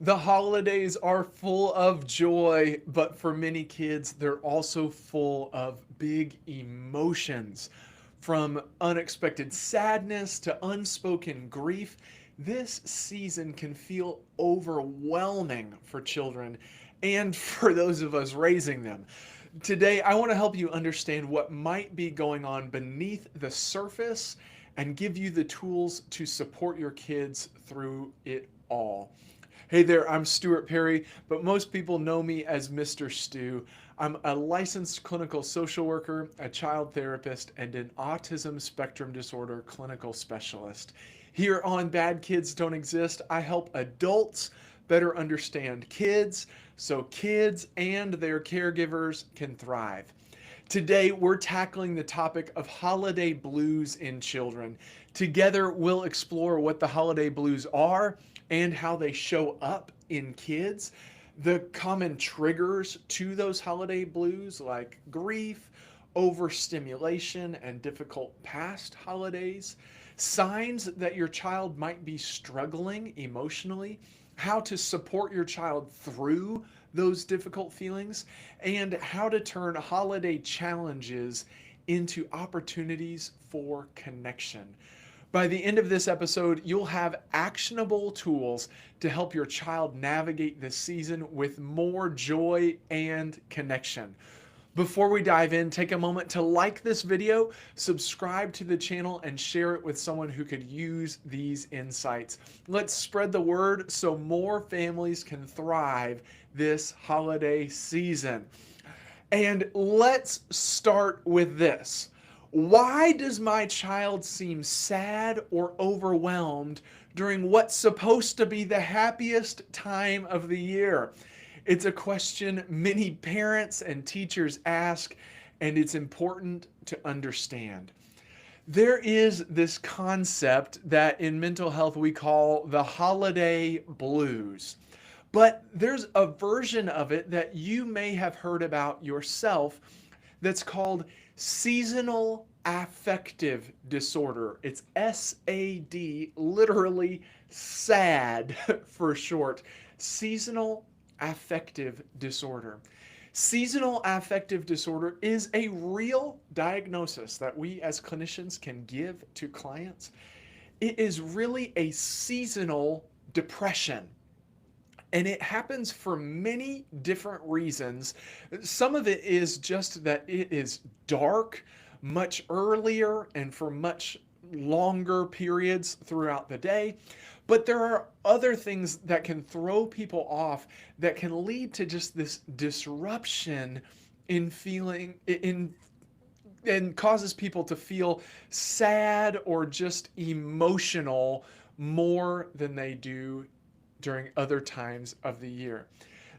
The holidays are full of joy, but for many kids, they're also full of big emotions. From unexpected sadness to unspoken grief, this season can feel overwhelming for children and for those of us raising them. Today, I want to help you understand what might be going on beneath the surface and give you the tools to support your kids through it all. Hey there, I'm Stuart Perry, but most people know me as Mr. Stu. I'm a licensed clinical social worker, a child therapist, and an autism spectrum disorder clinical specialist. Here on Bad Kids Don't Exist, I help adults better understand kids so kids and their caregivers can thrive. Today, we're tackling the topic of holiday blues in children. Together, we'll explore what the holiday blues are and how they show up in kids, the common triggers to those holiday blues, like grief, overstimulation, and difficult past holidays, signs that your child might be struggling emotionally, how to support your child through those difficult feelings, and how to turn holiday challenges into opportunities for connection. By the end of this episode, you'll have actionable tools to help your child navigate this season with more joy and connection. Before we dive in, take a moment to like this video, subscribe to the channel, and share it with someone who could use these insights. Let's spread the word so more families can thrive this holiday season. And let's start with this. Why does my child seem sad or overwhelmed during what's supposed to be the happiest time of the year? It's a question many parents and teachers ask, and it's important to understand. There is this concept that in mental health we call the holiday blues. But there's a version of it that you may have heard about yourself that's called seasonal affective disorder. It's SAD, literally SAD for short. Seasonal affective disorder. Seasonal affective disorder is a real diagnosis that we as clinicians can give to clients. It is really a seasonal depression. And it happens for many different reasons. Some of it is just that it is dark much earlier and for much longer periods throughout the day. But there are other things that can throw people off that can lead to just this disruption in feeling in and causes people to feel sad or just emotional more than they do during other times of the year.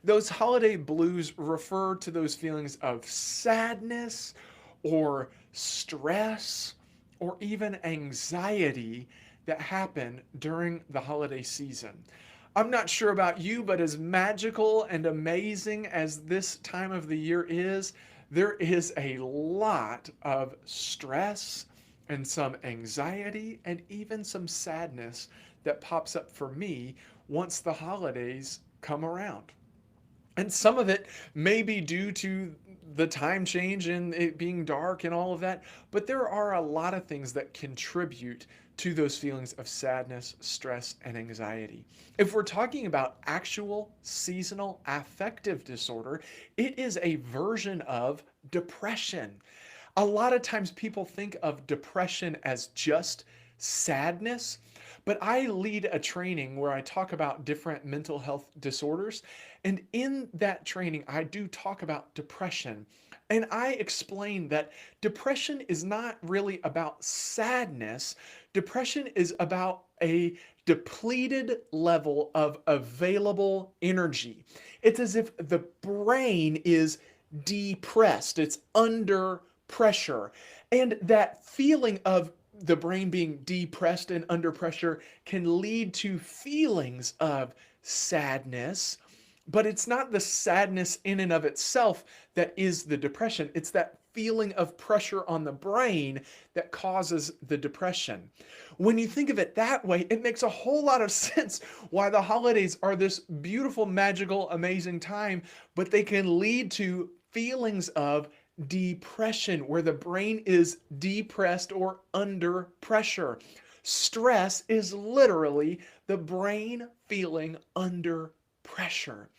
Those holiday blues refer to those feelings of sadness or stress or even anxiety that happen during the holiday season. I'm not sure about you, but as magical and amazing as this time of the year is, there is a lot of stress and some anxiety and even some sadness that pops up for me once the holidays come around. And some of it may be due to the time change and it being dark and all of that, but there are a lot of things that contribute to those feelings of sadness, stress, and anxiety. If we're talking about actual seasonal affective disorder, it is a version of depression. A lot of times people think of depression as just sadness, but I lead a training where I talk about different mental health disorders. And in that training, I do talk about depression. And I explain that depression is not really about sadness. Depression is about a depleted level of available energy. It's as if the brain is depressed, it's under pressure. And that feeling of the brain being depressed and under pressure can lead to feelings of sadness, but it's not the sadness in and of itself that is the depression. It's that feeling of pressure on the brain that causes the depression. When you think of it that way, it makes a whole lot of sense why the holidays are this beautiful, magical, amazing time, but they can lead to feelings of depression, where the brain is depressed or under pressure. Stress is literally the brain feeling under pressure.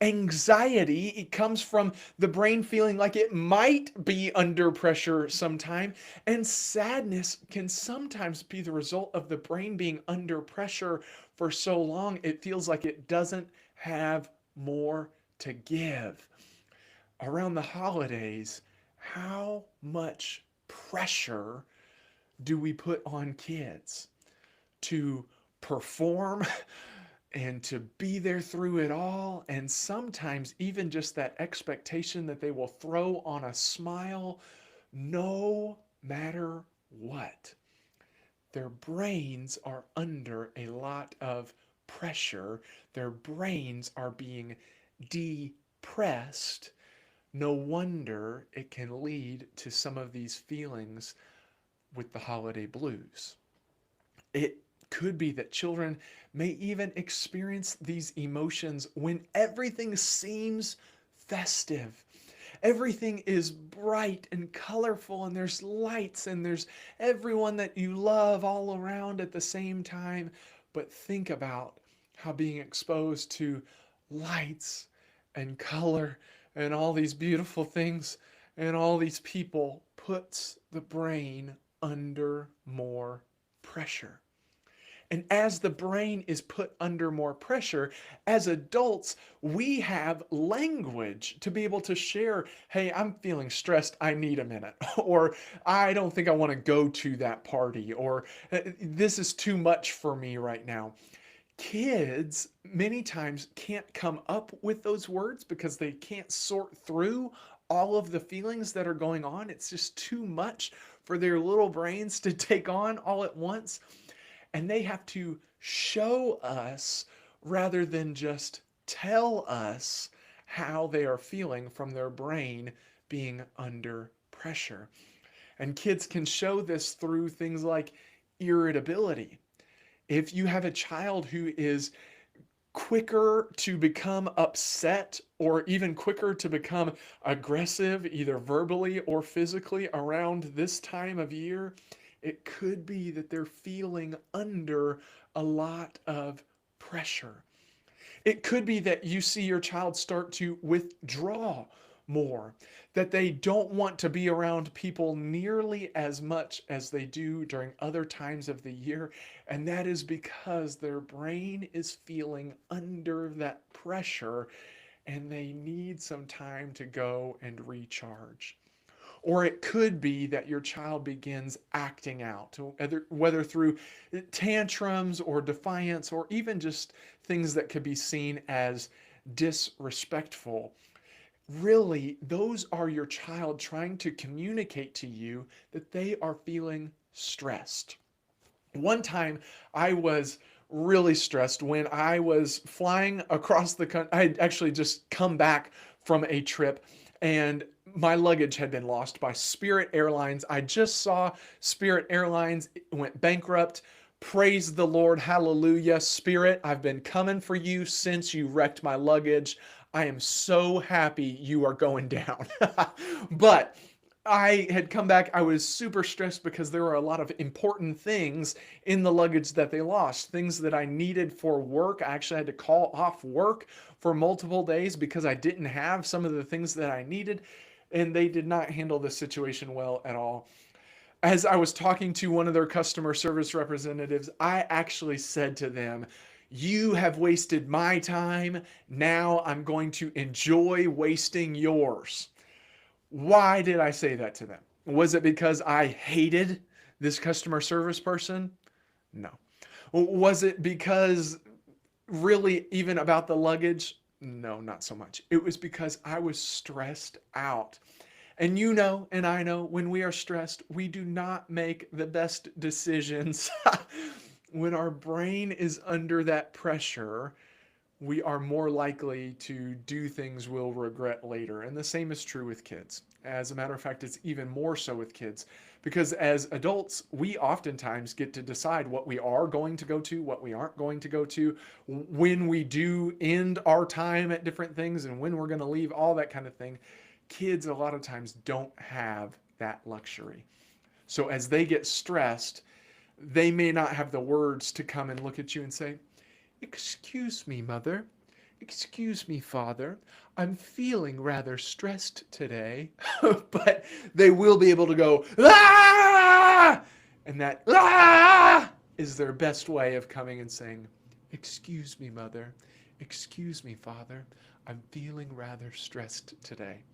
Anxiety, it comes from the brain feeling like it might be under pressure sometime. And sadness can sometimes be the result of the brain being under pressure for so long it feels like it doesn't have more to give. Around the holidays, how much pressure do we put on kids to perform and to be there through it all? And sometimes even just that expectation that they will throw on a smile no matter what. Their brains are under a lot of pressure. Their brains are being depressed. No wonder it can lead to some of these feelings with the holiday blues. It could be that children may even experience these emotions when everything seems festive. Everything is bright and colorful, and there's lights, and there's everyone that you love all around at the same time. But think about how being exposed to lights and color and all these beautiful things and all these people puts the brain under more pressure. And as the brain is put under more pressure, as adults, we have language to be able to share, hey, I'm feeling stressed, I need a minute. Or I don't think I want to go to that party. Or this is too much for me right now. Kids many times can't come up with those words because they can't sort through all of the feelings that are going on. It's just too much for their little brains to take on all at once. And they have to show us rather than just tell us how they are feeling from their brain being under pressure. And kids can show this through things like irritability. If you have a child who is quicker to become upset or even quicker to become aggressive, either verbally or physically, around this time of year, it could be that they're feeling under a lot of pressure. It could be that you see your child start to withdraw more, that they don't want to be around people nearly as much as they do during other times of the year. And that is because their brain is feeling under that pressure and they need some time to go and recharge. Or it could be that your child begins acting out, whether through tantrums or defiance, or even just things that could be seen as disrespectful. Really, those are your child trying to communicate to you that they are feeling stressed. One time I was really stressed when I was flying across the country. I had actually just come back from a trip and my luggage had been lost by Spirit Airlines. I just saw Spirit Airlines went bankrupt. Praise the Lord. Hallelujah. Spirit, I've been coming for you since you wrecked my luggage. I am so happy you are going down. But I had come back. I was super stressed because there were a lot of important things in the luggage that they lost, things that I needed for work. I actually had to call off work for multiple days because I didn't have some of the things that I needed, and they did not handle the situation well at all. As I was talking to one of their customer service representatives, I actually said to them, you have wasted my time. Now I'm going to enjoy wasting yours. Why did I say that to them? Was it because I hated this customer service person? No. Was it because really even about the luggage? No, not so much. It was because I was stressed out. And you know, and I know, when we are stressed, we do not make the best decisions. When our brain is under that pressure, we are more likely to do things we'll regret later. And the same is true with kids. As a matter of fact, it's even more so with kids, because as adults, we oftentimes get to decide what we are going to go to, what we aren't going to go to, when we do end our time at different things, and when we're going to leave, all that kind of thing. Kids, a lot of times, don't have that luxury. So as they get stressed, they may not have the words to come and look at you and say, "Excuse me, mother. Excuse me, father. I'm feeling rather stressed today." But they will be able to go, "Ah!" And that "Ah!" is their best way of coming and saying, "Excuse me, mother. Excuse me, father. I'm feeling rather stressed today."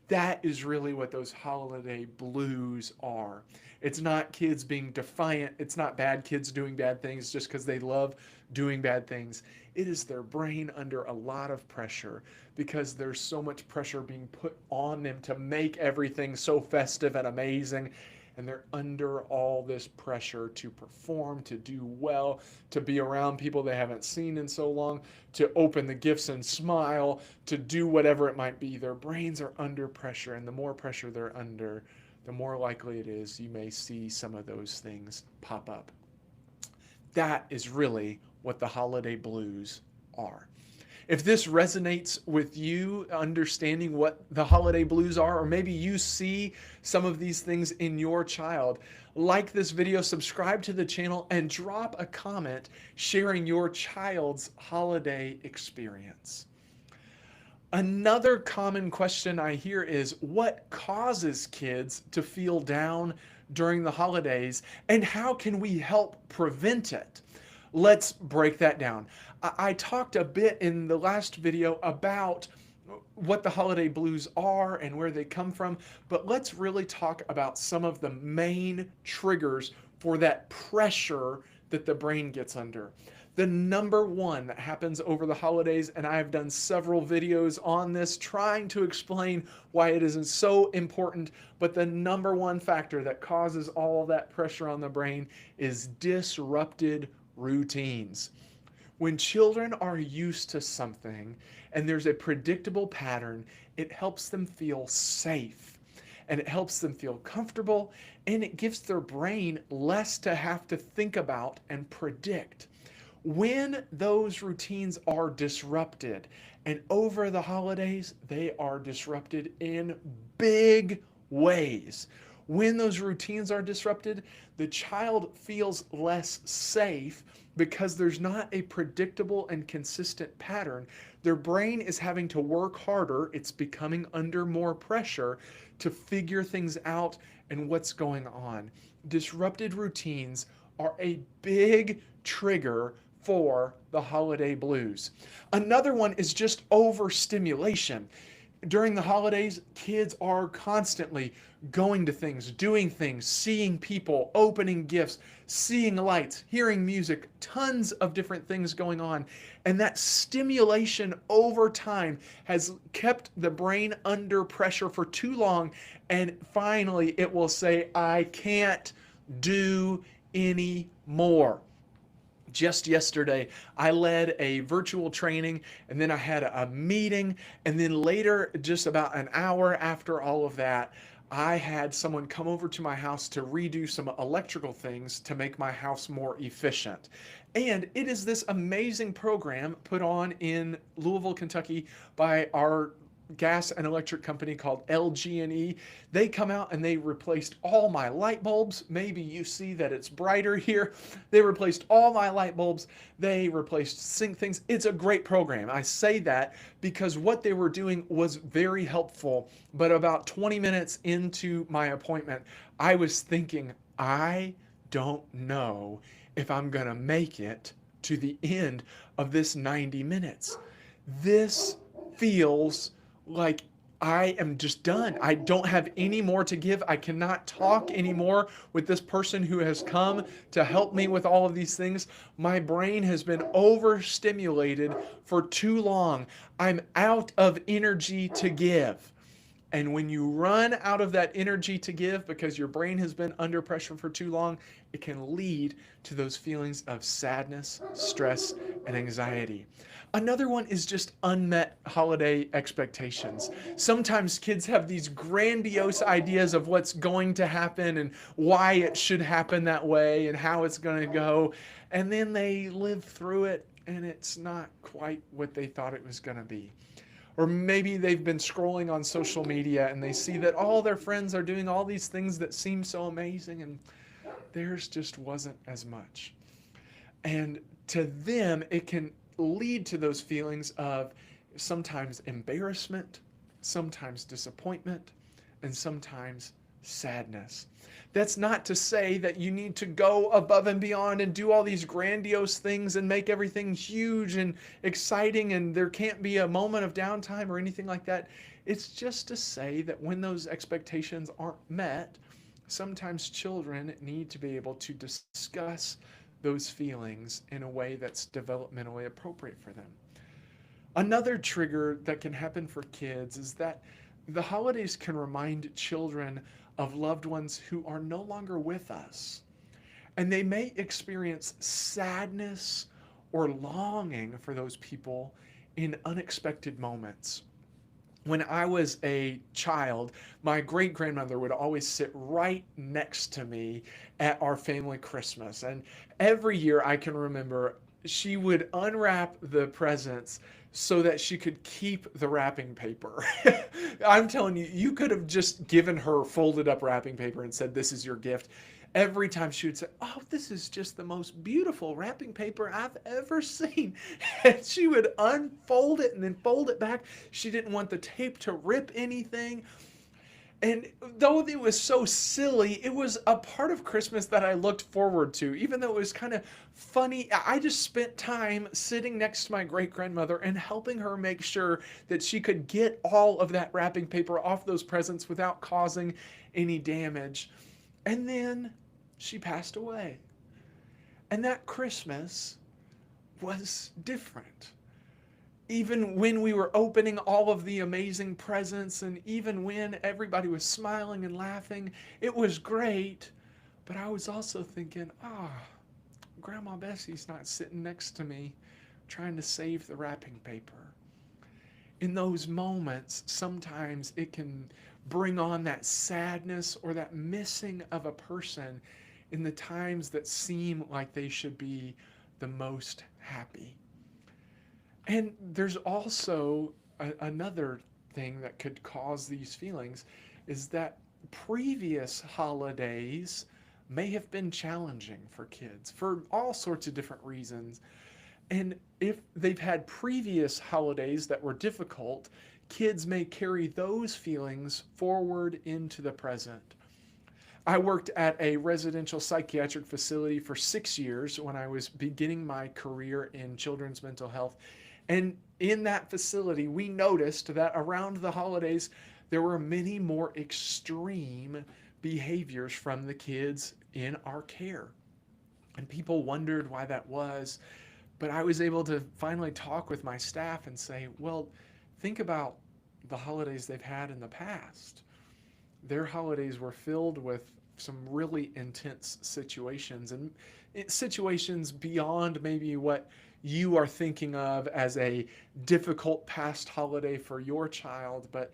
That is really what those holiday blues are. It's not kids being defiant. It's not bad kids doing bad things just because they love doing bad things. It is their brain under a lot of pressure because there's so much pressure being put on them to make everything so festive and amazing. And they're under all this pressure to perform, to do well, to be around people they haven't seen in so long, to open the gifts and smile, to do whatever it might be. Their brains are under pressure, and the more pressure they're under, the more likely it is you may see some of those things pop up. That is really what the holiday blues are. If this resonates with you, understanding what the holiday blues are, or maybe you see some of these things in your child, like this video, subscribe to the channel, and drop a comment sharing your child's holiday experience. Another common question I hear is, what causes kids to feel down during the holidays, and how can we help prevent it? Let's break that down. I talked a bit in the last video about what the holiday blues are and where they come from, but let's really talk about some of the main triggers for that pressure that the brain gets under. The number one that happens over the holidays, and I've done several videos on this trying to explain why it isn't so important, but the number one factor that causes all that pressure on the brain is disrupted routines. When children are used to something and there's a predictable pattern, it helps them feel safe, and it helps them feel comfortable, and it gives their brain less to have to think about and predict. When those routines are disrupted, and over the holidays, they are disrupted in big ways. When those routines are disrupted, the child feels less safe because there's not a predictable and consistent pattern. Their brain is having to work harder. It's becoming under more pressure to figure things out and what's going on. Disrupted routines are a big trigger for the holiday blues. Another one is just overstimulation. During the holidays, kids are constantly going to things, doing things, seeing people, opening gifts, seeing lights, hearing music, tons of different things going on. And that stimulation over time has kept the brain under pressure for too long. And finally, it will say, "I can't do any more." Just yesterday, I led a virtual training, and then I had a meeting, and then later, just about an hour after all of that, I had someone come over to my house to redo some electrical things to make my house more efficient. And it is this amazing program put on in Louisville, Kentucky by our gas and electric company called LG&E. They come out and they replaced all my light bulbs. Maybe you see that it's brighter here. They replaced all my light bulbs. They replaced sink things. It's a great program. I say that because what they were doing was very helpful. But about 20 minutes into my appointment, I was thinking, I don't know if I'm going to make it to the end of this 90 minutes. This feels like I am just done. I don't have any more to give. I cannot talk anymore with this person who has come to help me with all of these things. My brain has been overstimulated for too long. I'm out of energy to give. And when you run out of that energy to give because your brain has been under pressure for too long, it can lead to those feelings of sadness, stress, and anxiety. Another one is just unmet holiday expectations. Sometimes kids have these grandiose ideas of what's going to happen and why it should happen that way and how it's going to go. And then they live through it and it's not quite what they thought it was going to be. Or maybe they've been scrolling on social media and they see that all their friends are doing all these things that seem so amazing and theirs just wasn't as much. And to them, it can lead to those feelings of sometimes embarrassment, sometimes disappointment, and sometimes sadness. That's not to say that you need to go above and beyond and do all these grandiose things and make everything huge and exciting and there can't be a moment of downtime or anything like that. It's just to say that when those expectations aren't met, sometimes children need to be able to discuss those feelings in a way that's developmentally appropriate for them. Another trigger that can happen for kids is that the holidays can remind children of loved ones who are no longer with us. And they may experience sadness or longing for those people in unexpected moments. When I was a child, my great grandmother would always sit right next to me at our family Christmas. And every year I can remember she would unwrap the presents so that she could keep the wrapping paper. I'm telling you, you could have just given her folded up wrapping paper and said, "This is your gift." Every time she would say, "Oh, this is just the most beautiful wrapping paper I've ever seen." And she would unfold it and then fold it back. She didn't want the tape to rip anything. And though it was so silly, it was a part of Christmas that I looked forward to, even though it was kind of funny. I just spent time sitting next to my great grandmother and helping her make sure that she could get all of that wrapping paper off those presents without causing any damage. And then she passed away. And that Christmas was different. Even when we were opening all of the amazing presents and even when everybody was smiling and laughing, it was great. But I was also thinking, Grandma Bessie's not sitting next to me trying to save the wrapping paper. In those moments, sometimes it can bring on that sadness or that missing of a person in the times that seem like they should be the most happy. And there's also another thing that could cause these feelings is that previous holidays may have been challenging for kids for all sorts of different reasons. And if they've had previous holidays that were difficult, kids may carry those feelings forward into the present. I worked at a residential psychiatric facility for 6 years when I was beginning my career in children's mental health. And in that facility, we noticed that around the holidays, there were many more extreme behaviors from the kids in our care. And people wondered why that was. But I was able to finally talk with my staff and say, well, think about the holidays they've had in the past. Their holidays were filled with some really intense situations and situations beyond maybe what you are thinking of as a difficult past holiday for your child, but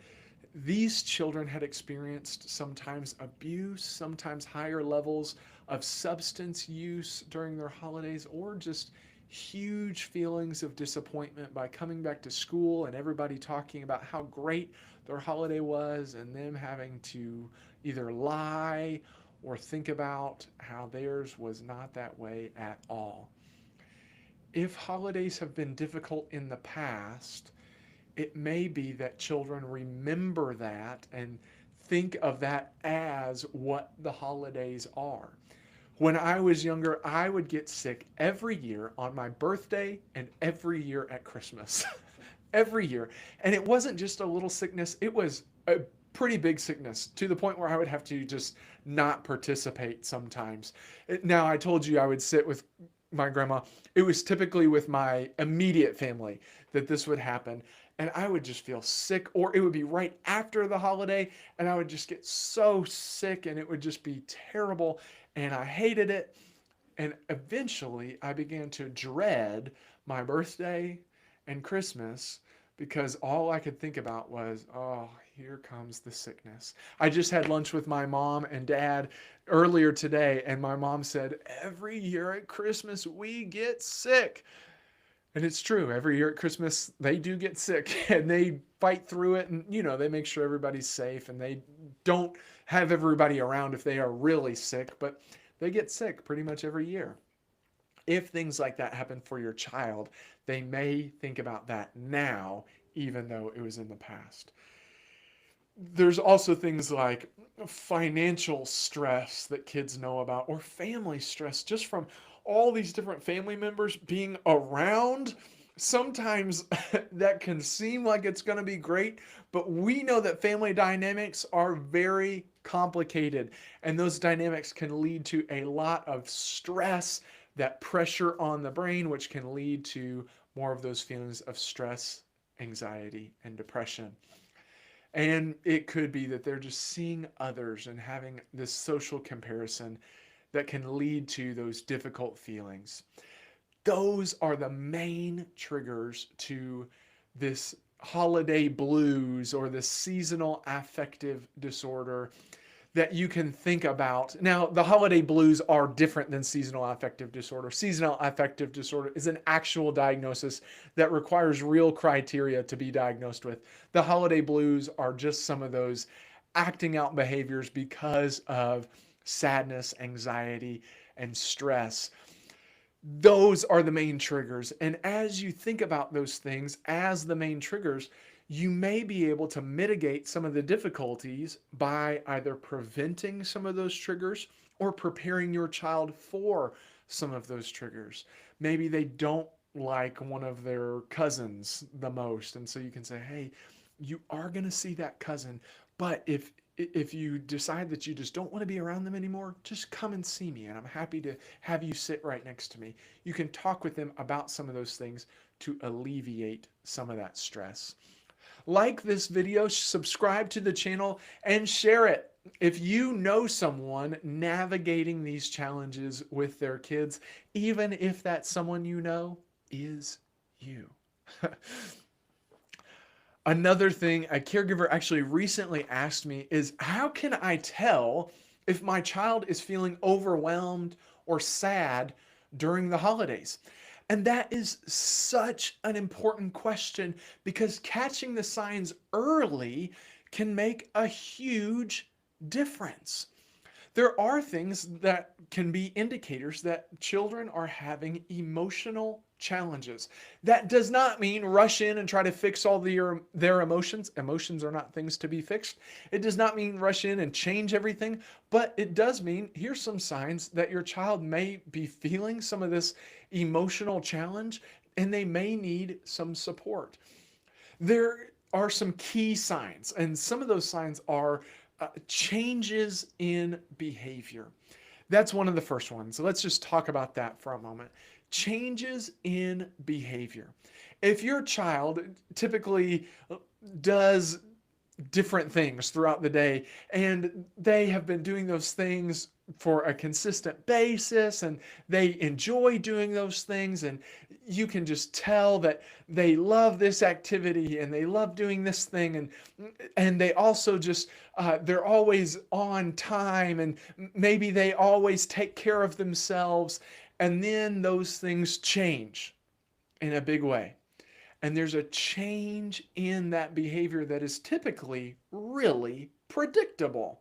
these children had experienced sometimes abuse, sometimes higher levels of substance use during their holidays, or just huge feelings of disappointment by coming back to school and everybody talking about how great their holiday was and them having to either lie or think about how theirs was not that way at all. If holidays have been difficult in the past, it may be that children remember that and think of that as what the holidays are. When I was younger, I would get sick every year on my birthday and every year at Christmas. Every year. And it wasn't just a little sickness, it was a pretty big sickness to the point where I would have to just not participate sometimes. Now, I told you I would sit with my grandma, it was typically with my immediate family that this would happen. And I would just feel sick, or it would be right after the holiday, and I would just get so sick, and it would just be terrible. And I hated it. And eventually, I began to dread my birthday and Christmas because all I could think about was, oh, here comes the sickness. I just had lunch with my mom and dad earlier today, and my mom said, every year at Christmas, we get sick. And it's true. Every year at Christmas, they do get sick and they fight through it. And, they make sure everybody's safe and they don't have everybody around if they are really sick, but they get sick pretty much every year. If things like that happen for your child, they may think about that now, even though it was in the past. There's also things like financial stress that kids know about, or family stress just from all these different family members being around. Sometimes that can seem like it's going to be great, but we know that family dynamics are very complicated, and those dynamics can lead to a lot of stress, that pressure on the brain, which can lead to more of those feelings of stress, anxiety, and depression. And it could be that they're just seeing others and having this social comparison that can lead to those difficult feelings. Those are the main triggers to this holiday blues or this seasonal affective disorder that you can think about. Now, the holiday blues are different than seasonal affective disorder. Seasonal affective disorder is an actual diagnosis that requires real criteria to be diagnosed with. The holiday blues are just some of those acting out behaviors because of sadness, anxiety, and stress. Those are the main triggers. And as you think about those things as the main triggers, you may be able to mitigate some of the difficulties by either preventing some of those triggers or preparing your child for some of those triggers. Maybe they don't like one of their cousins the most, and so you can say, hey, you are going to see that cousin, but if you decide that you just don't want to be around them anymore, just come and see me, and I'm happy to have you sit right next to me. You can talk with them about some of those things to alleviate some of that stress. Like this video, subscribe to the channel, and share it. If you know someone navigating these challenges with their kids, even if that someone you know is you. Another thing a caregiver actually recently asked me is, how can I tell if my child is feeling overwhelmed or sad during the holidays? And that is such an important question, because catching the signs early can make a huge difference. There are things that can be indicators that children are having emotional challenges. That does not mean rush in and try to fix all their emotions. Emotions are not things to be fixed. It does not mean rush in and change everything, but it does mean here's some signs that your child may be feeling some of this emotional challenge and they may need some support. There are some key signs, and some of those signs are changes in behavior. That's one of the first ones. So let's just talk about that for a moment. Changes in behavior. If your child typically does different things throughout the day and they have been doing those things for a consistent basis and they enjoy doing those things, and you can just tell that they love this activity and they love doing this thing, and they also just they're always on time, and maybe they always take care of themselves, and then those things change in a big way. And there's a change in that behavior that is typically really predictable.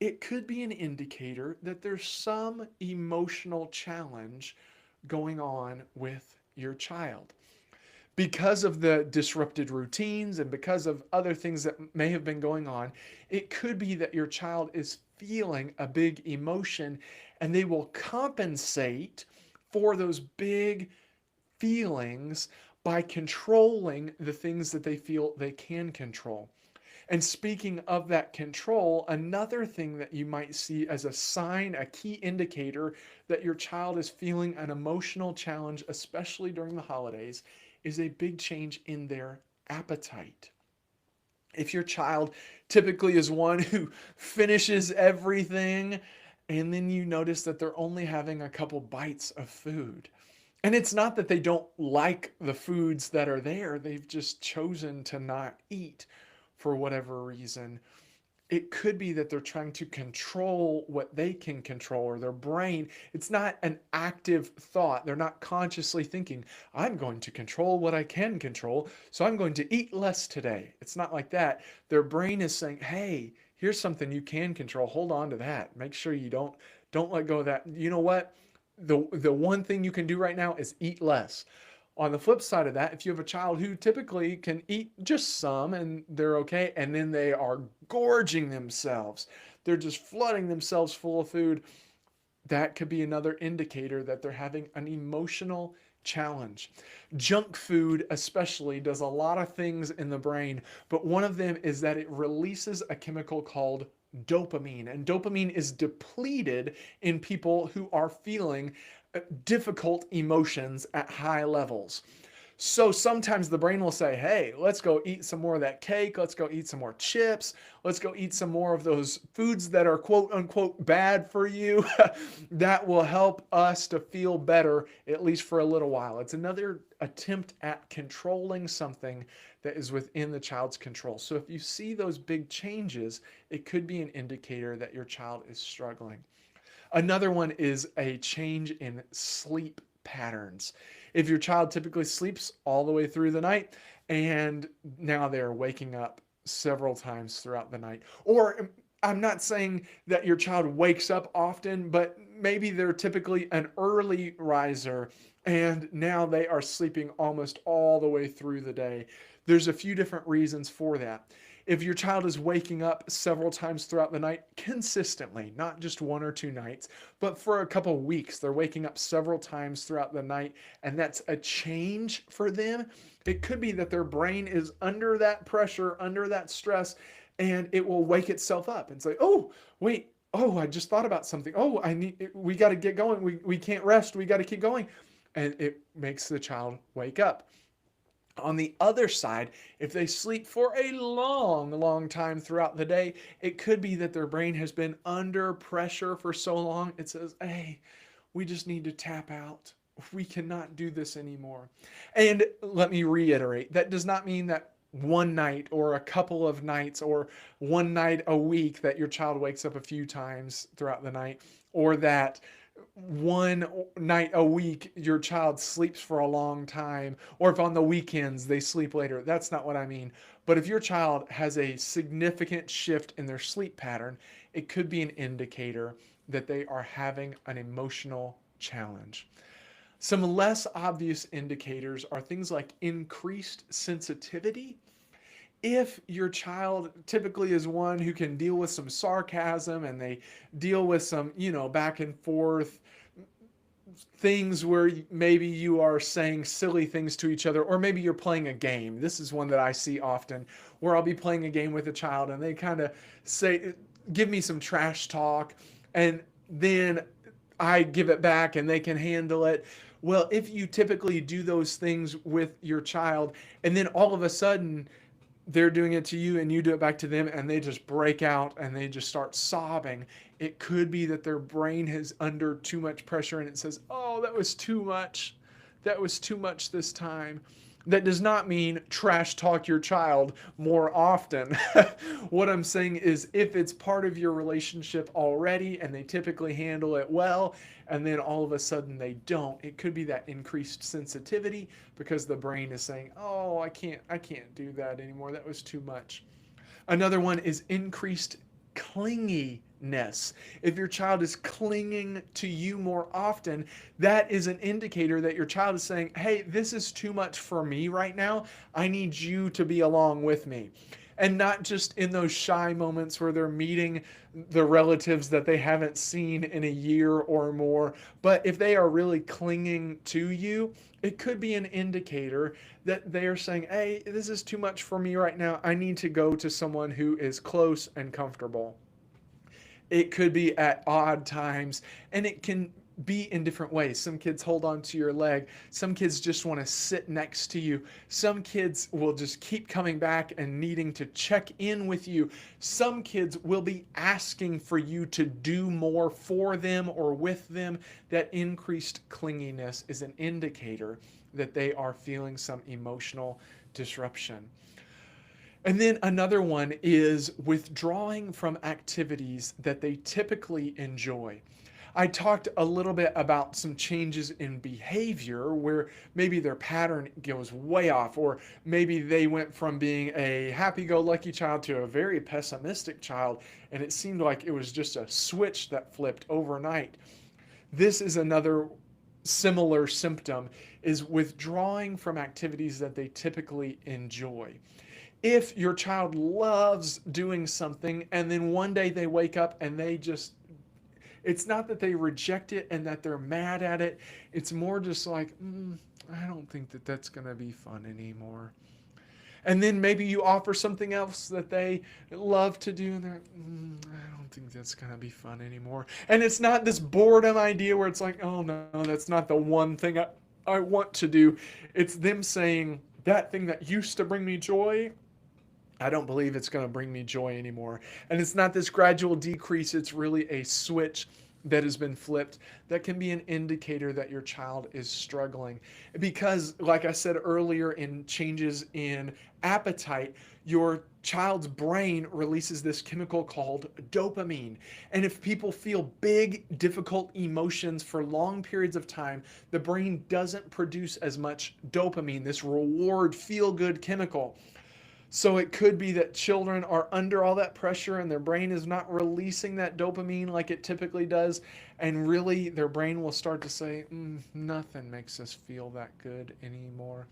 It could be an indicator that there's some emotional challenge going on with your child. Because of the disrupted routines and because of other things that may have been going on, it could be that your child is feeling a big emotion, and they will compensate for those big feelings by controlling the things that they feel they can control. And speaking of that control, another thing that you might see as a sign, a key indicator that your child is feeling an emotional challenge, especially during the holidays, is a big change in their appetite. If your child typically is one who finishes everything, and then you notice that they're only having a couple bites of food. And it's not that they don't like the foods that are there, they've just chosen to not eat for whatever reason. It could be that they're trying to control what they can control, or their brain. It's not an active thought. They're not consciously thinking, I'm going to control what I can control, so I'm going to eat less today. It's not like that. Their brain is saying, hey, here's something you can control. Hold on to that. Make sure you don't let go of that. You know what? The one thing you can do right now is eat less. On the flip side of that, if you have a child who typically can eat just some and they're okay, and then they are gorging themselves, they're just flooding themselves full of food, that could be another indicator that they're having an emotional challenge. Junk food, especially, does a lot of things in the brain, but one of them is that it releases a chemical called dopamine. And dopamine is depleted in people who are feeling difficult emotions at high levels. So sometimes the brain will say, hey, let's go eat some more of that cake. Let's go eat some more chips. Let's go eat some more of those foods that are quote unquote bad for you. That will help us to feel better, at least for a little while. It's another attempt at controlling something that is within the child's control. So if you see those big changes, it could be an indicator that your child is struggling. Another one is a change in sleep patterns. If your child typically sleeps all the way through the night and now they're waking up several times throughout the night, or I'm not saying that your child wakes up often, but maybe they're typically an early riser and now they are sleeping almost all the way through the day. There's a few different reasons for that. If your child is waking up several times throughout the night consistently, not just one or two nights, but for a couple of weeks, they're waking up several times throughout the night, and that's a change for them. It could be that their brain is under that pressure, under that stress, and it will wake itself up and say, oh, wait, oh, I just thought about something. Oh, we got to get going. We can't rest. We got to keep going. And it makes the child wake up. On the other side, if they sleep for a long, long time throughout the day, it could be that their brain has been under pressure for so long, it says, hey, we just need to tap out. We cannot do this anymore. And let me reiterate, that does not mean that one night or a couple of nights or one night a week that your child wakes up a few times throughout the night, or that one night a week your child sleeps for a long time, or if on the weekends they sleep later. That's not what I mean. But if your child has a significant shift in their sleep pattern, it could be an indicator that they are having an emotional challenge. Some less obvious indicators are things like increased sensitivity. If your child typically is one who can deal with some sarcasm and they deal with some, back and forth things where maybe you are saying silly things to each other, or maybe you're playing a game. This is one that I see often where I'll be playing a game with a child and they kind of say, give me some trash talk, and then I give it back and they can handle it. Well, if you typically do those things with your child and then all of a sudden they're doing it to you and you do it back to them and they just break out and they just start sobbing, it could be that their brain is under too much pressure and it says, oh, that was too much. That was too much this time. That does not mean trash talk your child more often. What I'm saying is, if it's part of your relationship already and they typically handle it well, and then all of a sudden they don't, it could be that increased sensitivity because the brain is saying, oh, I can't do that anymore. That was too much. Another one is increased clinginess. If your child is clinging to you more often, that is an indicator that your child is saying, hey, this is too much for me right now. I need you to be along with me. And not just in those shy moments where they're meeting the relatives that they haven't seen in a year or more, but if they are really clinging to you, it could be an indicator that they are saying, hey, this is too much for me right now. I need to go to someone who is close and comfortable. It could be at odd times, and it can be in different ways. Some kids hold on to your leg. Some kids just want to sit next to you. Some kids will just keep coming back and needing to check in with you. Some kids will be asking for you to do more for them or with them. That increased clinginess is an indicator that they are feeling some emotional disruption. And then another one is withdrawing from activities that they typically enjoy. I talked a little bit about some changes in behavior where maybe their pattern goes way off, or maybe they went from being a happy go lucky child to a very pessimistic child, and it seemed like it was just a switch that flipped overnight. This is another similar symptom, is withdrawing from activities that they typically enjoy. If your child loves doing something and then one day they wake up and they just, it's not that they reject it and that they're mad at it. It's more just like, I don't think that that's going to be fun anymore. And then maybe you offer something else that they love to do, and they're, I don't think that's going to be fun anymore. And it's not this boredom idea where it's like, oh no, that's not the one thing I want to do. It's them saying, that thing that used to bring me joy, I don't believe it's going to bring me joy anymore. And it's not this gradual decrease, it's really a switch that has been flipped that can be an indicator that your child is struggling. Because, like I said earlier, in changes in appetite, your child's brain releases this chemical called dopamine. And if people feel big, difficult emotions for long periods of time, the brain doesn't produce as much dopamine, this reward, feel good chemical. So it could be that children are under all that pressure and their brain is not releasing that dopamine like it typically does. And really, their brain will start to say, nothing makes us feel that good anymore.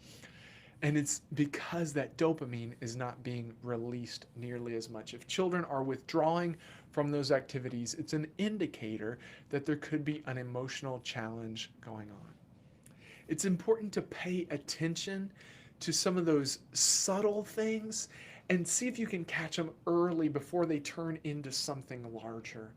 And it's because that dopamine is not being released nearly as much. If children are withdrawing from those activities, it's an indicator that there could be an emotional challenge going on. It's important to pay attention to some of those subtle things and see if you can catch them early before they turn into something larger.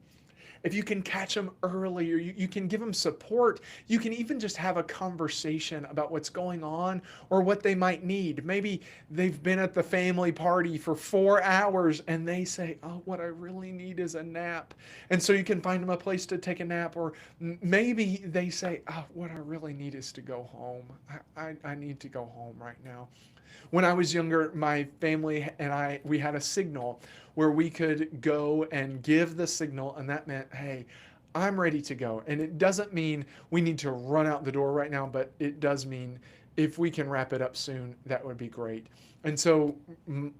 If you can catch them early, or you can give them support, you can even just have a conversation about what's going on or what they might need. Maybe they've been at the family party for 4 hours and they say, oh, what I really need is a nap. And so you can find them a place to take a nap. Or maybe they say, oh, what I really need is to go home. I need to go home right now. When I was younger, my family and we had a signal where we could go and give the signal, and that meant, hey, I'm ready to go. And it doesn't mean we need to run out the door right now, but it does mean if we can wrap it up soon, that would be great. And so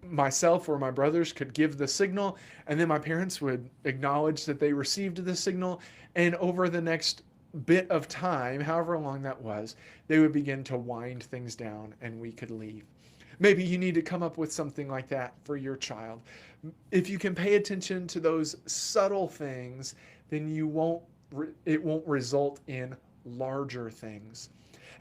myself or my brothers could give the signal, and then my parents would acknowledge that they received the signal, and over the next bit of time, however long that was, they would begin to wind things down and we could leave. Maybe you need to come up with something like that for your child. If you can pay attention to those subtle things, then it won't result in larger things.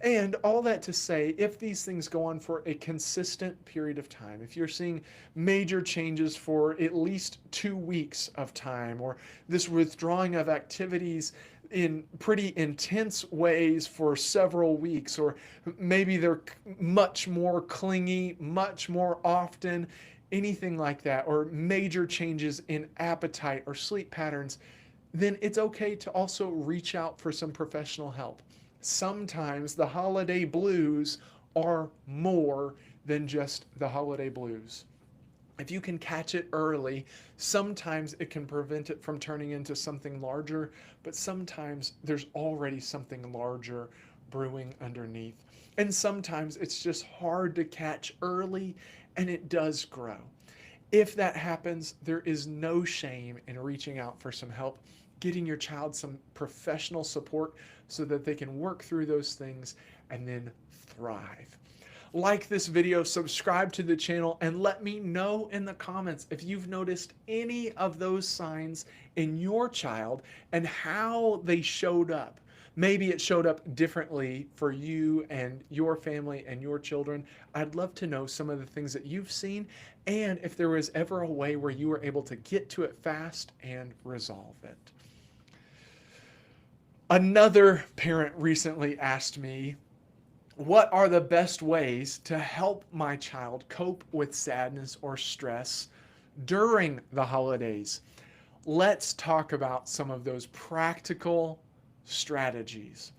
And all that to say, if these things go on for a consistent period of time, if you're seeing major changes for at least 2 weeks of time, or this withdrawing of activities in pretty intense ways for several weeks, or maybe they're much more clingy, much more often, anything like that, or major changes in appetite or sleep patterns, then it's okay to also reach out for some professional help. Sometimes the holiday blues are more than just the holiday blues. If you can catch it early, sometimes it can prevent it from turning into something larger, but sometimes there's already something larger brewing underneath. And sometimes it's just hard to catch early, and it does grow. If that happens, there is no shame in reaching out for some help, getting your child some professional support so that they can work through those things and then thrive. Like this video, subscribe to the channel, and let me know in the comments if you've noticed any of those signs in your child and how they showed up. Maybe it showed up differently for you and your family and your children. I'd love to know some of the things that you've seen, and if there was ever a way where you were able to get to it fast and resolve it. Another parent recently asked me, what are the best ways to help my child cope with sadness or stress during the holidays? Let's talk about some of those practical strategies.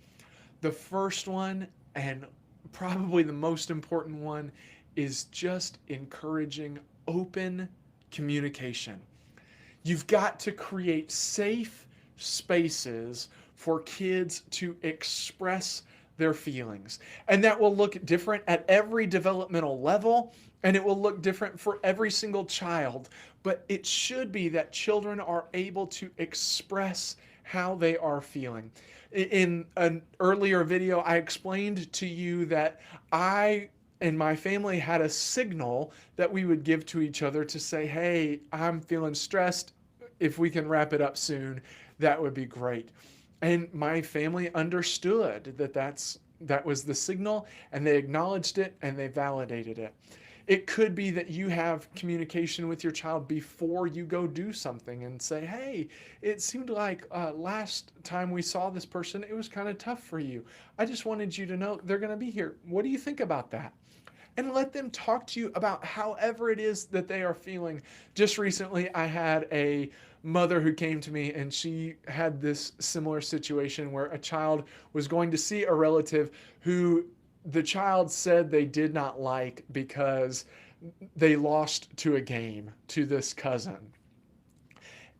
The first one, and probably the most important one, is just encouraging open communication. You've got to create safe spaces for kids to express their feelings. And that will look different at every developmental level, and it will look different for every single child. But it should be that children are able to express how they are feeling. In an earlier video, I explained to you that I and my family had a signal that we would give to each other to say, hey, I'm feeling stressed. If we can wrap it up soon, that would be great. And my family understood that that was the signal, and they acknowledged it and they validated it. It could be that you have communication with your child before you go do something and say, hey, it seemed like last time we saw this person, it was kind of tough for you. I just wanted you to know they're going to be here. What do you think about that? And let them talk to you about however it is that they are feeling. Just recently, I had a mother who came to me, and she had this similar situation where a child was going to see a relative who the child said they did not like because they lost to a game to this cousin.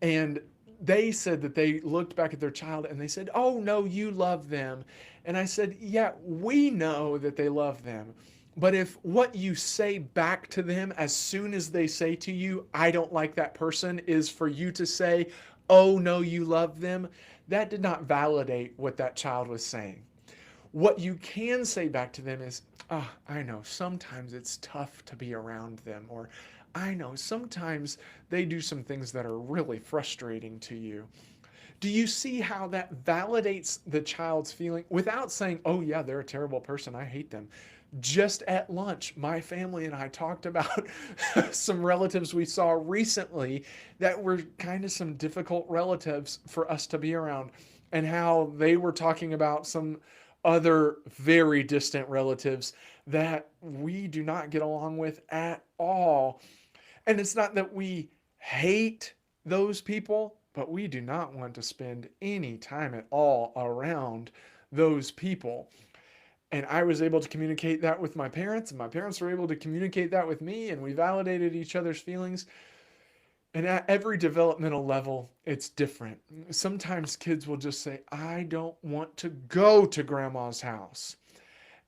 And they said that they looked back at their child and they said, oh no, you love them. And I said, yeah, we know that they love them. But if what you say back to them as soon as they say to you, I don't like that person, is for you to say, oh no, you love them, that did not validate what that child was saying. What you can say back to them is, oh, I know sometimes it's tough to be around them, or I know sometimes they do some things that are really frustrating to you. Do you see how that validates the child's feeling without saying, oh yeah, they're a terrible person, I hate them? Just at lunch, my family and I talked about some relatives we saw recently that were kind of some difficult relatives for us to be around, and how they were talking about some other very distant relatives that we do not get along with at all. And it's not that we hate those people, but we do not want to spend any time at all around those people. And I was able to communicate that with my parents, and my parents were able to communicate that with me, and we validated each other's feelings. And at every developmental level, it's different. Sometimes kids will just say, I don't want to go to grandma's house.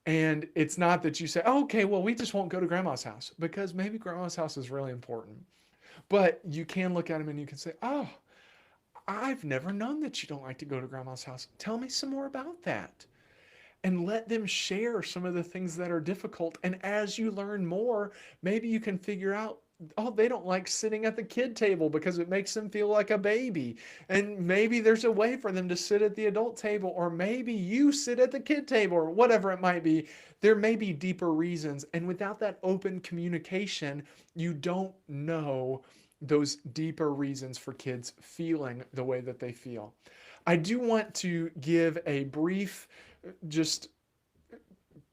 And it's not that you say, oh, okay, well, we just won't go to grandma's house, because maybe grandma's house is really important. But you can look at them and you can say, oh, I've never known that you don't like to go to grandma's house. Tell me some more about that. And let them share some of the things that are difficult. And as you learn more, maybe you can figure out, oh, they don't like sitting at the kid table because it makes them feel like a baby. And maybe there's a way for them to sit at the adult table, or maybe you sit at the kid table, or whatever it might be. There may be deeper reasons. And without that open communication, you don't know those deeper reasons for kids feeling the way that they feel. I do want to give a brief, just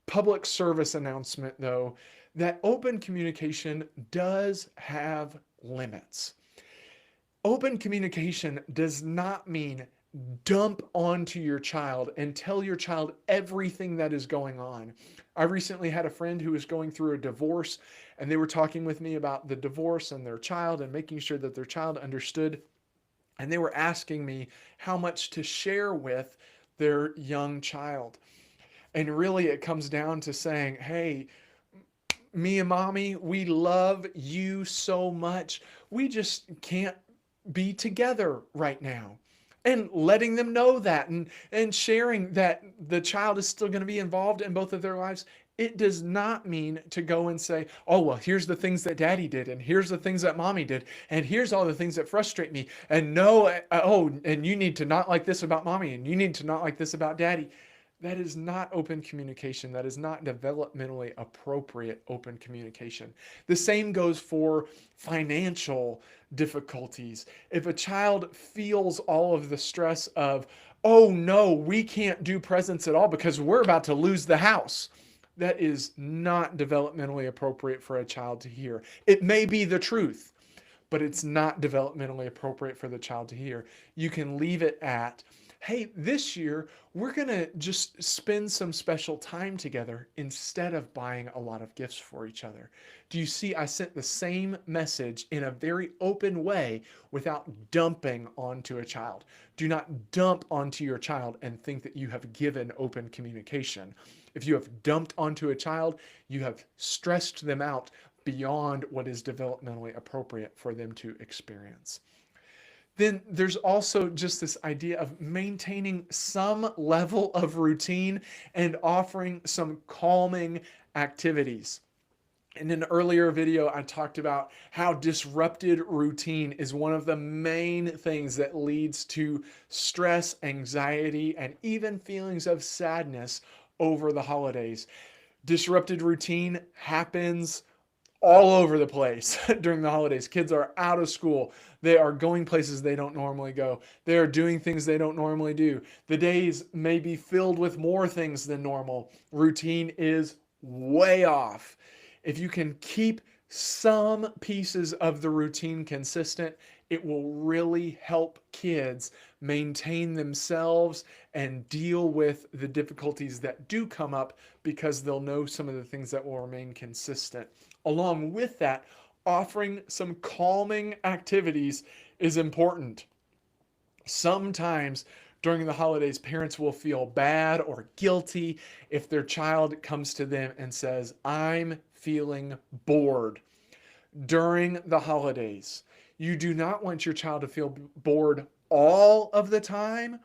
public service announcement, though, that open communication does have limits. Open communication does not mean dump onto your child and tell your child everything that is going on. I recently had a friend who was going through a divorce, and they were talking with me about the divorce and their child and making sure that their child understood. And they were asking me how much to share with their young child. And really it comes down to saying, hey, me and mommy, we love you so much. We just can't be together right now. And letting them know that, and sharing that the child is still going to be involved in both of their lives It does not mean to go and say, oh, well, here's the things that daddy did, and here's the things that mommy did, and here's all the things that frustrate me. And no, oh, and you need to not like this about mommy, and you need to not like this about daddy. That is not open communication. That is not developmentally appropriate open communication. The same goes for financial difficulties. If a child feels all of the stress of, oh no, we can't do presents at all because we're about to lose the house, that is not developmentally appropriate for a child to hear. It may be the truth, but it's not developmentally appropriate for the child to hear. You can leave it at, hey, this year we're going to just spend some special time together instead of buying a lot of gifts for each other. Do you see? I sent the same message in a very open way without dumping onto a child. Do not dump onto your child and think that you have given open communication. If you have dumped onto a child, you have stressed them out beyond what is developmentally appropriate for them to experience. Then there's also just this idea of maintaining some level of routine and offering some calming activities. In an earlier video, I talked about how disrupted routine is one of the main things that leads to stress, anxiety, and even feelings of sadness over the holidays. Disrupted routine happens all over the place during the holidays. Kids are out of school. They are going places they don't normally go. They are doing things they don't normally do. The days may be filled with more things than normal. Routine is way off. If you can keep some pieces of the routine consistent, it will really help kids maintain themselves and deal with the difficulties that do come up because they'll know some of the things that will remain consistent. Along with that, offering some calming activities is important. Sometimes during the holidays, parents will feel bad or guilty if their child comes to them and says, I'm feeling bored during the holidays. You do not want your child to feel bored all of the time,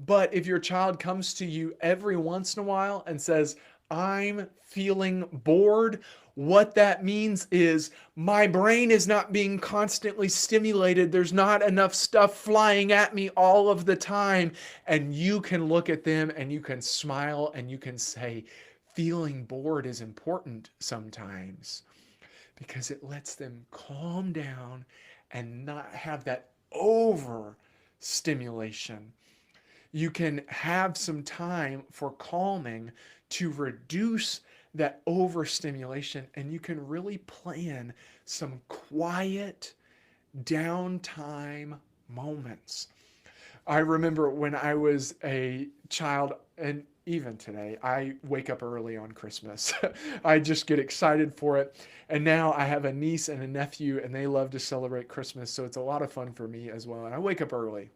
but if your child comes to you every once in a while and says, I'm feeling bored, what that means is my brain is not being constantly stimulated. There's not enough stuff flying at me all of the time. And you can look at them and you can smile and you can say, feeling bored is important sometimes, because it lets them calm down and not have that overstimulation. You can have some time for calming to reduce that overstimulation, and you can really plan some quiet downtime moments. I remember when I was a child, and even today, I wake up early on Christmas. I just get excited for it. And now I have a niece and a nephew, and they love to celebrate Christmas. So it's a lot of fun for me as well. And I wake up early.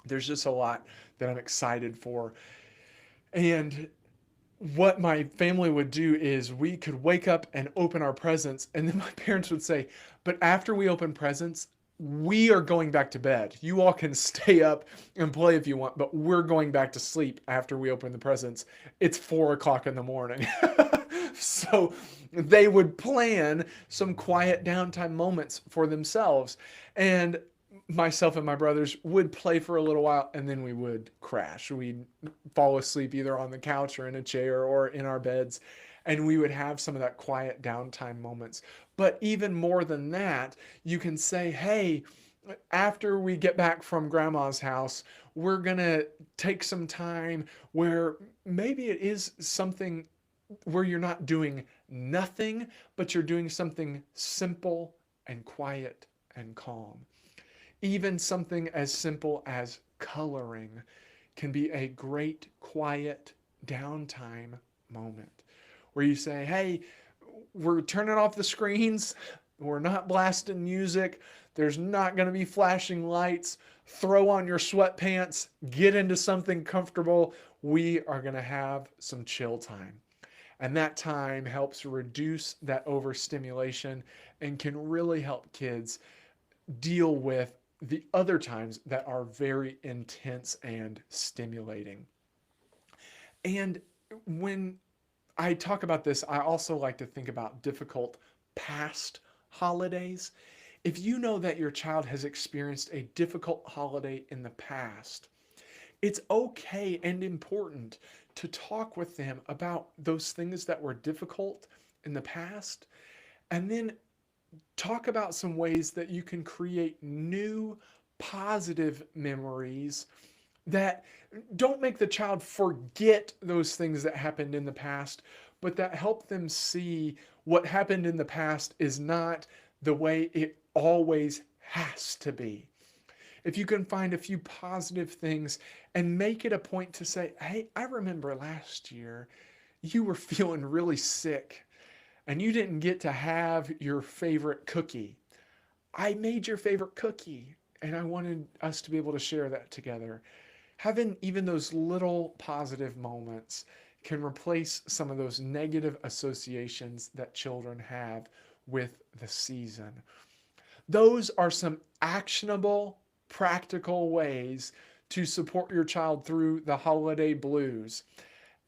There's just a lot that I'm excited for. And what my family would do is we could wake up and open our presents. And then my parents would say, but after we open presents, we are going back to bed. You all can stay up and play if you want, but we're going back to sleep after we open the presents. It's 4 o'clock in the morning. So they would plan some quiet downtime moments for themselves. And myself and my brothers would play for a little while, and then we would crash. We'd fall asleep either on the couch or in a chair or in our beds, and we would have some of that quiet downtime moments. But even more than that, you can say, hey, after we get back from grandma's house, we're going to take some time where maybe it is something where you're not doing nothing, but you're doing something simple and quiet and calm. Even something as simple as coloring can be a great quiet downtime moment where you say, hey, we're turning off the screens. We're not blasting music. There's not going to be flashing lights. Throw on your sweatpants. Get into something comfortable. We are going to have some chill time. And that time helps reduce that overstimulation and can really help kids deal with the other times that are very intense and stimulating. And when I talk about this, I also like to think about difficult past holidays. If you know that your child has experienced a difficult holiday in the past, it's okay and important to talk with them about those things that were difficult in the past, and then talk about some ways that you can create new positive memories that don't make the child forget those things that happened in the past, but that help them see what happened in the past is not the way it always has to be. If you can find a few positive things and make it a point to say, hey, I remember last year you were feeling really sick and you didn't get to have your favorite cookie. I made your favorite cookie and I wanted us to be able to share that together. Having even those little positive moments can replace some of those negative associations that children have with the season. Those are some actionable, practical ways to support your child through the holiday blues.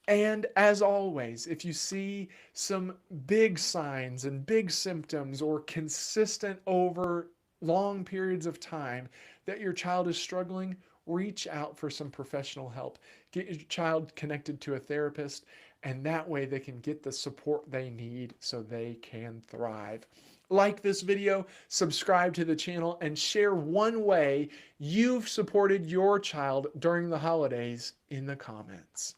And as always, if you see some big signs and big symptoms or consistent over long periods of time that your child is struggling, reach out for some professional help. Get your child connected to a therapist, and that way they can get the support they need so they can thrive. Like this video, subscribe to the channel, and share one way you've supported your child during the holidays in the comments.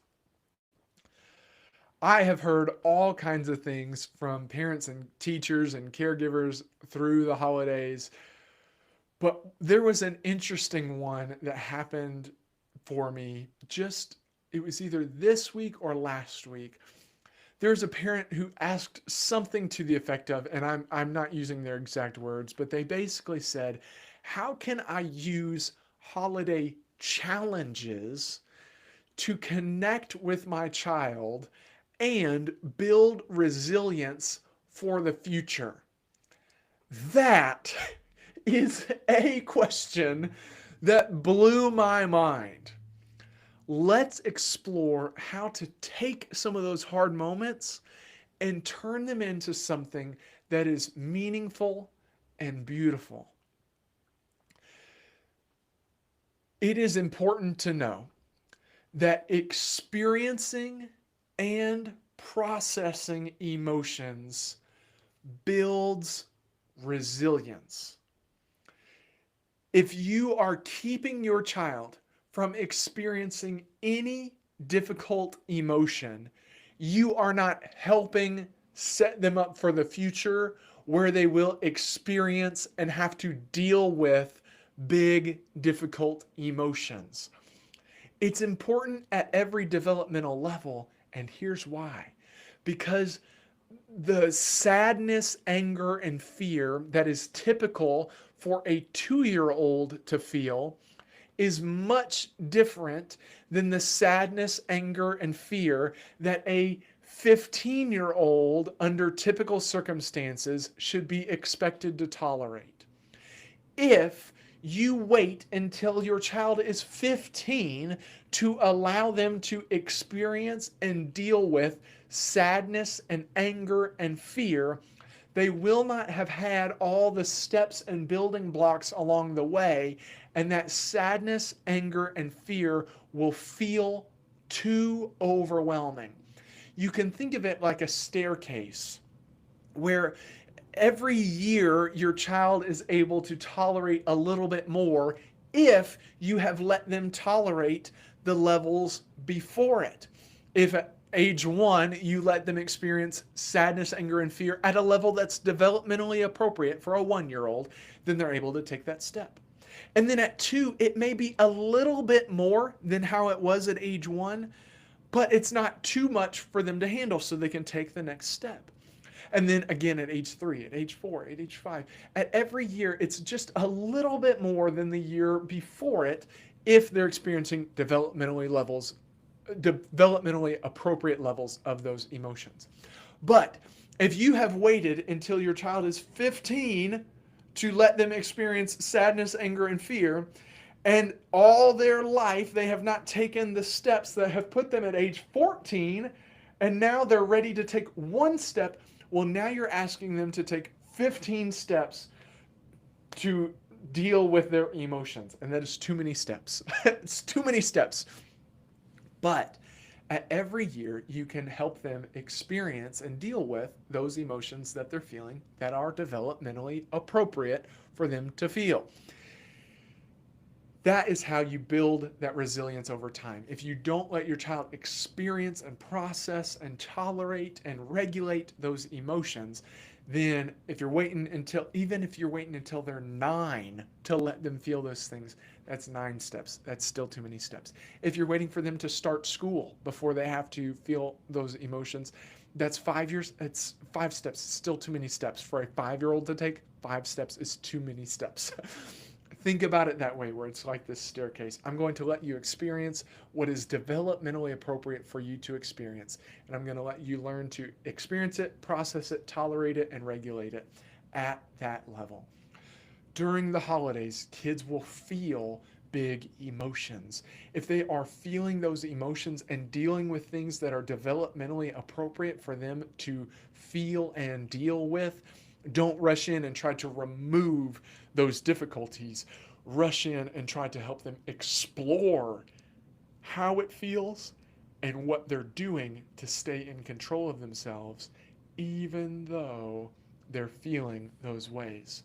I have heard all kinds of things from parents and teachers and caregivers through the holidays, but there was an interesting one that happened for me it was either this week or last week. There's a parent who asked something to the effect of, and I'm not using their exact words, but they basically said, how can I use holiday challenges to connect with my child and build resilience for the future? That is a question that blew my mind. Let's explore how to take some of those hard moments and turn them into something that is meaningful and beautiful. It is important to know that experiencing and processing emotions builds resilience. If you are keeping your child from experiencing any difficult emotion, you are not helping set them up for the future where they will experience and have to deal with big, difficult emotions. It's important at every developmental level, and here's why. Because the sadness, anger, and fear that is typical for a 2-year-old to feel is much different than the sadness, anger, and fear that a 15-year-old under typical circumstances should be expected to tolerate. If you wait until your child is 15 to allow them to experience and deal with sadness and anger and fear, they will not have had all the steps and building blocks along the way, and that sadness, anger, and fear will feel too overwhelming. You can think of it like a staircase where every year your child is able to tolerate a little bit more if you have let them tolerate the levels before it. If at age 1 you let them experience sadness, anger, and fear at a level that's developmentally appropriate for a 1-year-old, then they're able to take that step. And then at 2, it may be a little bit more than how it was at age 1, but it's not too much for them to handle so they can take the next step. And then again at age 3, at age 4, at age 5. At every year, it's just a little bit more than the year before it if they're experiencing developmentally appropriate levels of those emotions. But if you have waited until your child is 15 to let them experience sadness, anger, and fear, and all their life they have not taken the steps that have put them at age 14 And now they're ready to take one step. Well, now you're asking them to take 15 steps to deal with their emotions. And that is too many steps. It's too many steps. But at every year, you can help them experience and deal with those emotions that they're feeling that are developmentally appropriate for them to feel. That is how you build that resilience over time. If you don't let your child experience and process and tolerate and regulate those emotions, then if you're waiting until, even if you're waiting until they're 9 to let them feel those things, that's 9 steps. That's still too many steps. If you're waiting for them to start school before they have to feel those emotions, that's 5 years. It's 5 steps. It's still too many steps. For a 5-year-old to take 5 steps is too many steps. Think about it that way, where it's like this staircase. I'm going to let you experience what is developmentally appropriate for you to experience. And I'm going to let you learn to experience it, process it, tolerate it, and regulate it at that level. During the holidays, kids will feel big emotions. If they are feeling those emotions and dealing with things that are developmentally appropriate for them to feel and deal with, don't rush in and try to remove those difficulties. Rush in and try to help them explore how it feels and what they're doing to stay in control of themselves, even though they're feeling those ways.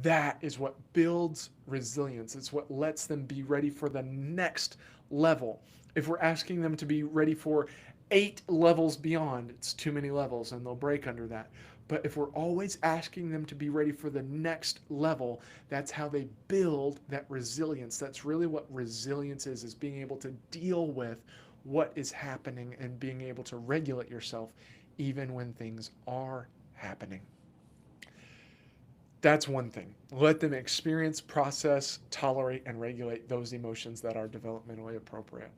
That is what builds resilience. It's what lets them be ready for the next level. If we're asking them to be ready for 8 levels beyond, it's too many levels and they'll break under that. But if we're always asking them to be ready for the next level, that's how they build that resilience. That's really what resilience is being able to deal with what is happening and being able to regulate yourself even when things are happening. That's one thing. Let them experience, process, tolerate, and regulate those emotions that are developmentally appropriate.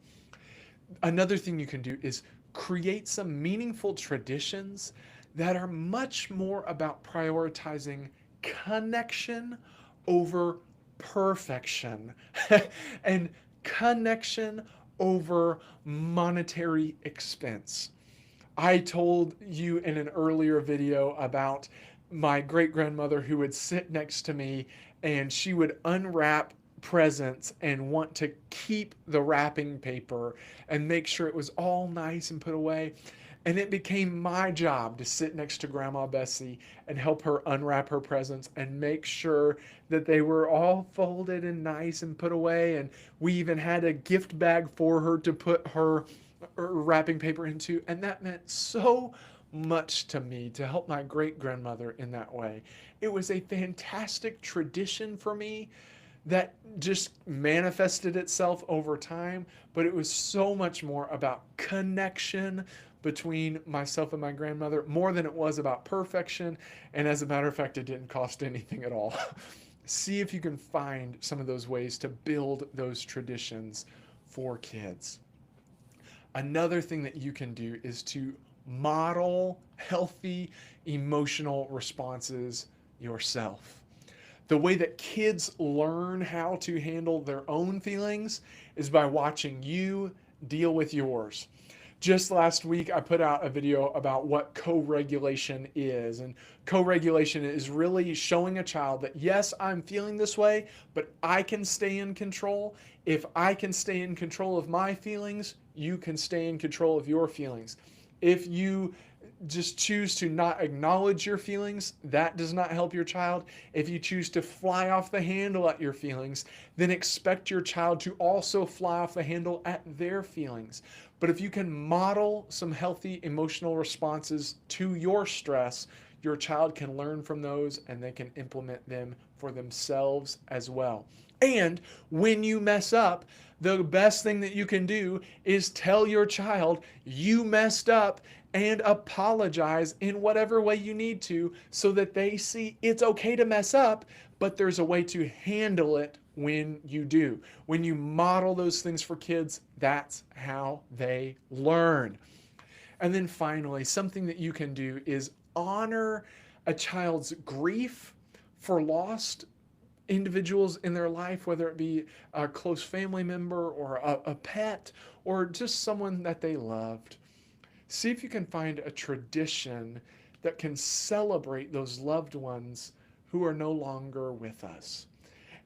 Another thing you can do is create some meaningful traditions that are much more about prioritizing connection over perfection and connection over monetary expense. I told you in an earlier video about my great-grandmother who would sit next to me and she would unwrap presents and want to keep the wrapping paper and make sure it was all nice and put away. And it became my job to sit next to Grandma Bessie and help her unwrap her presents and make sure that they were all folded and nice and put away. And we even had a gift bag for her to put her wrapping paper into. And that meant so much to me to help my great-grandmother in that way. It was a fantastic tradition for me that just manifested itself over time, but it was so much more about connection between myself and my grandmother, more than it was about perfection. And as a matter of fact, it didn't cost anything at all. See if you can find some of those ways to build those traditions for kids. Another thing that you can do is to model healthy emotional responses yourself. The way that kids learn how to handle their own feelings is by watching you deal with yours. Just last week, I put out a video about what co-regulation is. And co-regulation is really showing a child that, yes, I'm feeling this way, but I can stay in control. If I can stay in control of my feelings, you can stay in control of your feelings. If you just choose to not acknowledge your feelings, that does not help your child. If you choose to fly off the handle at your feelings, then expect your child to also fly off the handle at their feelings. But if you can model some healthy emotional responses to your stress, your child can learn from those and they can implement them for themselves as well. And when you mess up, the best thing that you can do is tell your child you messed up and apologize in whatever way you need to so that they see it's okay to mess up, but there's a way to handle it when you do. When you model those things for kids, that's how they learn. And then finally, something that you can do is honor a child's grief for lost individuals in their life, whether it be a close family member or a pet or just someone that they loved. See if you can find a tradition that can celebrate those loved ones who are no longer with us.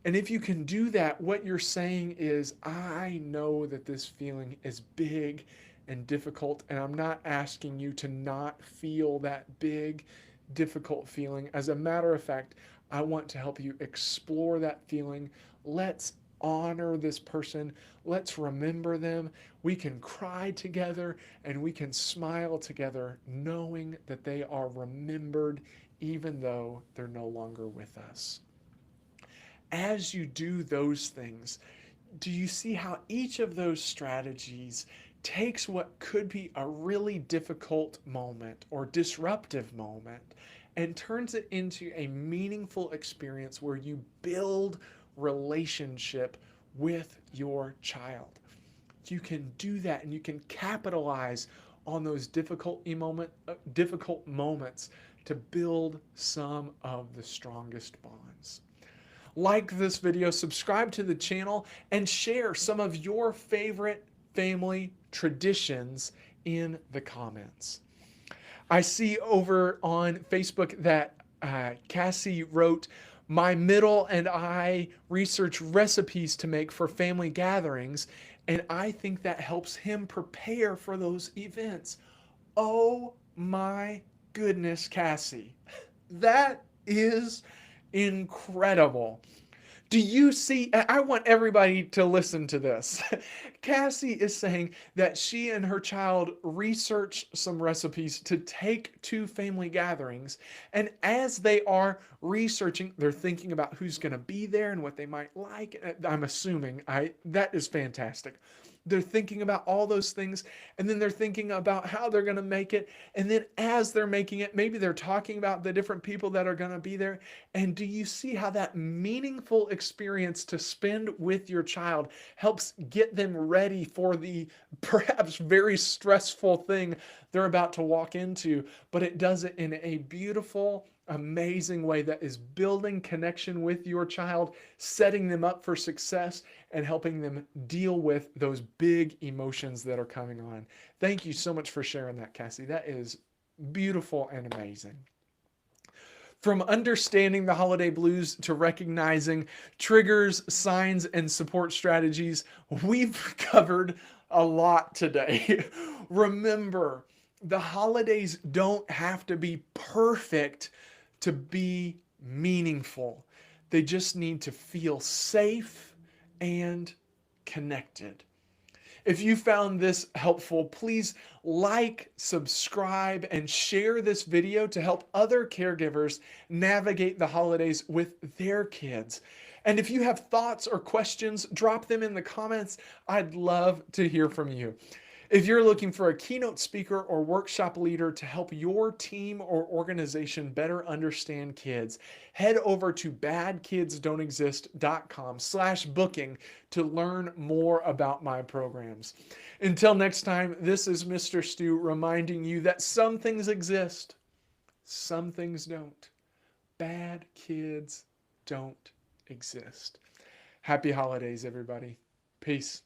And if you can do that, what you're saying is, I know that this feeling is big and difficult, and I'm not asking you to not feel that big, difficult feeling. As a matter of fact, I want to help you explore that feeling. Let's honor this person. Let's remember them. We can cry together and we can smile together, knowing that they are remembered, even though they're no longer with us. As you do those things, do you see how each of those strategies takes what could be a really difficult moment or disruptive moment and turns it into a meaningful experience where you build relationship with your child? You can do that and you can capitalize on those difficult moments to build some of the strongest bonds. Like this video, subscribe to the channel, and share some of your favorite family traditions in the comments. I see over on Facebook that Cassie wrote, "My middle and I research recipes to make for family gatherings, and I think that helps him prepare for those events." Oh my goodness, Cassie. That is incredible. Do you see? I want everybody to listen to this. Cassie is saying that she and her child research some recipes to take to family gatherings. And as they are researching, they're thinking about who's going to be there and what they might like. I'm assuming that is fantastic. They're thinking about all those things, and then they're thinking about how they're going to make it. And then as they're making it, maybe they're talking about the different people that are going to be there. And do you see how that meaningful experience to spend with your child helps get them ready for the perhaps very stressful thing they're about to walk into? But it does it in a beautiful, amazing way that is building connection with your child, setting them up for success, and helping them deal with those big emotions that are coming on. Thank you so much for sharing that, Cassie. That is beautiful and amazing. From understanding the holiday blues to recognizing triggers, signs, and support strategies, we've covered a lot today. Remember, the holidays don't have to be perfect to be meaningful. They just need to feel safe and connected. If you found this helpful, please like, subscribe, and share this video to help other caregivers navigate the holidays with their kids. And if you have thoughts or questions, drop them in the comments. I'd love to hear from you. If you're looking for a keynote speaker or workshop leader to help your team or organization better understand kids, head over to badkidsdon'texist.com/booking to learn more about my programs. Until next time, this is Mr. Stu reminding you that some things exist, some things don't. Bad kids don't exist. Happy holidays, everybody. Peace.